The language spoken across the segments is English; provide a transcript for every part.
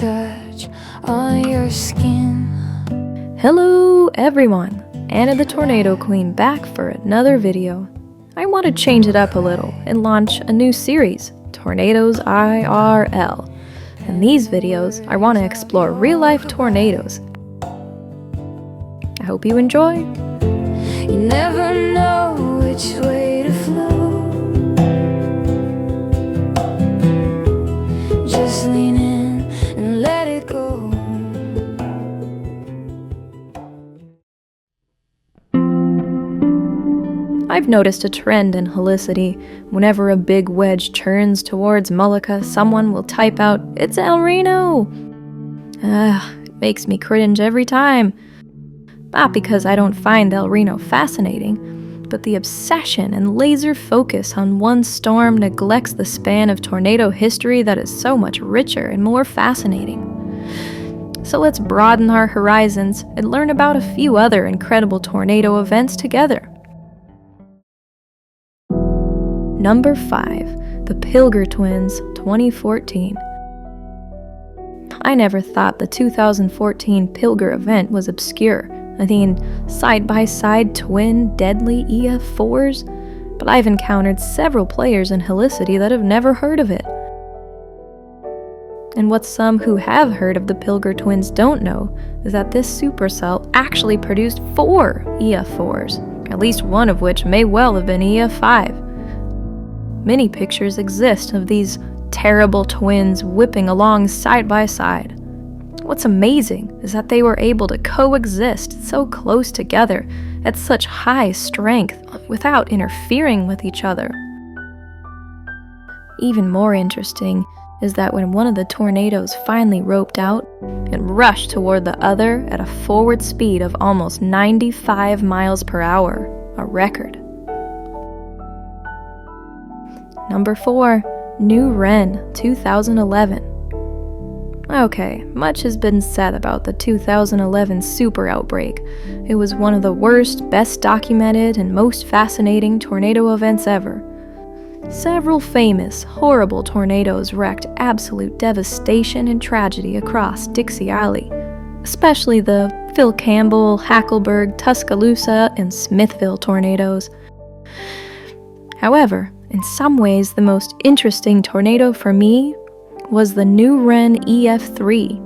touch on your skin. Hello everyone, Anna the Tornado Queen back for another video. I want to change it up a little and launch a new series, Tornadoes IRL. In these videos, I want to explore real-life tornadoes. I hope you enjoy. You never know which way to flow. Just lean in and let it go. I've noticed a trend in Helicity. Whenever a big wedge churns towards Mulica, someone will type out, "It's El Reno!" It makes me cringe every time. Not because I don't find El Reno fascinating, but the obsession and laser focus on one storm neglects the span of tornado history that is so much richer and more fascinating. So let's broaden our horizons and learn about a few other incredible tornado events together. Number 5. The Pilger Twins, 2014. I never thought the 2014 Pilger event was obscure. I mean, side-by-side twin deadly EF4s? But I've encountered several players in Helicity that have never heard of it. And what some who have heard of the Pilger Twins don't know is that this supercell actually produced 4 EF4s, at least one of which may well have been EF5. Many pictures exist of these terrible twins whipping along side by side. What's amazing is that they were able to coexist so close together at such high strength without interfering with each other. Even more interesting is that when one of the tornadoes finally roped out, it rushed toward the other at a forward speed of almost 95 miles per hour, a record. Number 4. New Wren, 2011. Okay, much has been said about the 2011 Super Outbreak. It was one of the worst, best documented, and most fascinating tornado events ever. Several famous, horrible tornadoes wreaked absolute devastation and tragedy across Dixie Alley, especially the Phil Campbell, Hackleburg, Tuscaloosa, and Smithville tornadoes. However, in some ways, the most interesting tornado for me was the new Wren EF3.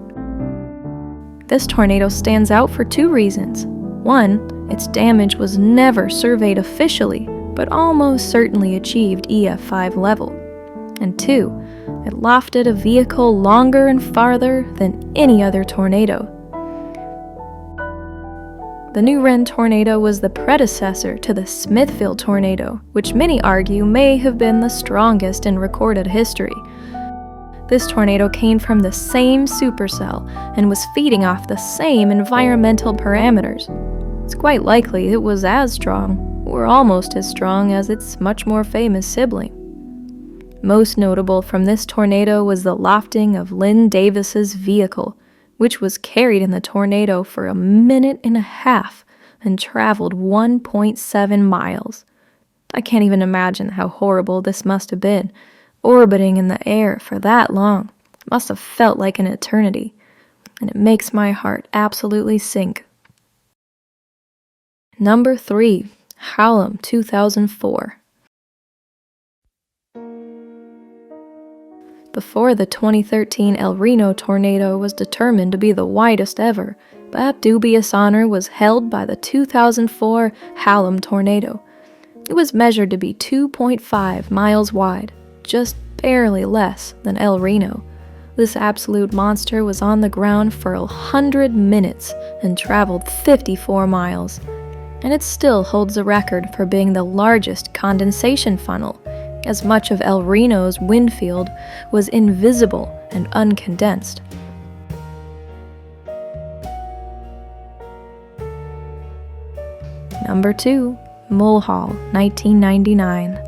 This tornado stands out for 2 reasons. 1, its damage was never surveyed officially, but almost certainly achieved EF5 level. And 2, it lofted a vehicle longer and farther than any other tornado. The new Wren tornado was the predecessor to the Smithville tornado, which many argue may have been the strongest in recorded history. This tornado came from the same supercell and was feeding off the same environmental parameters. It's quite likely it was as strong, or almost as strong, as its much more famous sibling. Most notable from this tornado was the lofting of Lynn Davis's vehicle, which was carried in the tornado for a minute and a half and traveled 1.7 miles. I can't even imagine how horrible this must have been. Orbiting in the air for that long must have felt like an eternity, and it makes my heart absolutely sink. Number 3. Hallam, 2004. Before the 2013 El Reno tornado was determined to be the widest ever, that dubious honor was held by the 2004 Hallam tornado. It was measured to be 2.5 miles wide, just barely less than El Reno. This absolute monster was on the ground for 100 minutes and traveled 54 miles. And it still holds the record for being the largest condensation funnel, as much of El Reno's wind field was invisible and uncondensed. Number 2. Mulhall, 1999.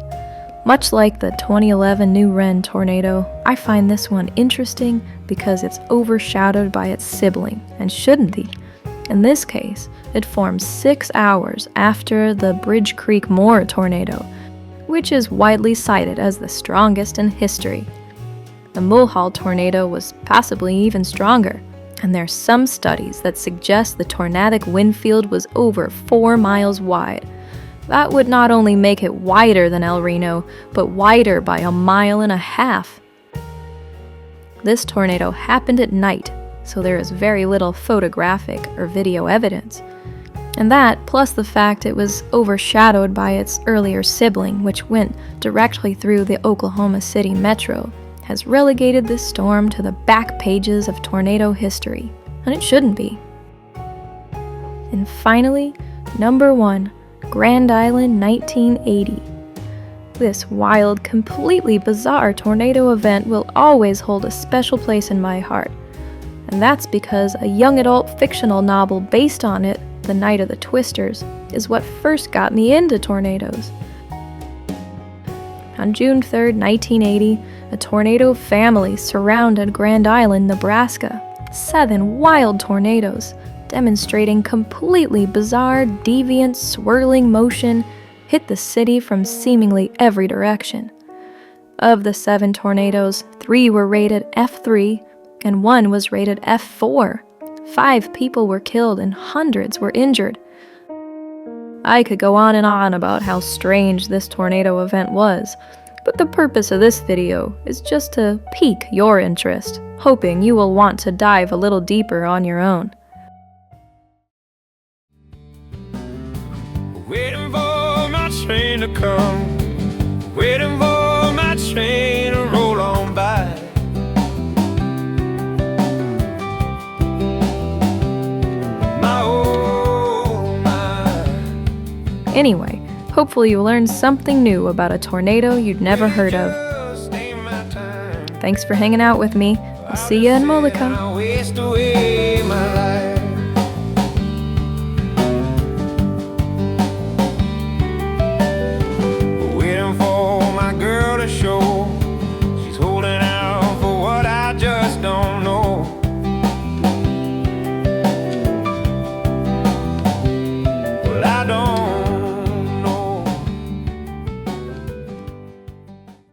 Much like the 2011 New Wren tornado, I find this one interesting because it's overshadowed by its sibling, and shouldn't be. In this case, it formed 6 hours after the Bridge Creek Moore tornado, which is widely cited as the strongest in history. The Mulhall tornado was possibly even stronger, and there's some studies that suggest the tornadic wind field was over 4 miles wide. That would not only make it wider than El Reno, but wider by 1.5 miles. This tornado happened at night, so there is very little photographic or video evidence. And that, plus the fact it was overshadowed by its earlier sibling, which went directly through the Oklahoma City metro, has relegated this storm to the back pages of tornado history, and it shouldn't be. And finally, number 1, Grand Island 1980. This wild, completely bizarre tornado event will always hold a special place in my heart, and that's because a young adult fictional novel based on it, The Night of the Twisters, is what first got me into tornadoes. On June 3, 1980, a tornado family surrounded Grand Island, Nebraska. 7 wild tornadoes, demonstrating completely bizarre, deviant, swirling motion, hit the city from seemingly every direction. Of the 7 tornadoes, 3 were rated F3, and 1 was rated F4. 5 people were killed and hundreds were injured. I could go on and on about how strange this tornado event was, but the purpose of this video is just to pique your interest, hoping you will want to dive a little deeper on your own. Waiting for my train to come, waiting for my train to roll on by. Anyway, hopefully you learned something new about a tornado you'd never heard of. Thanks for hanging out with me. I'll see you in Mulica.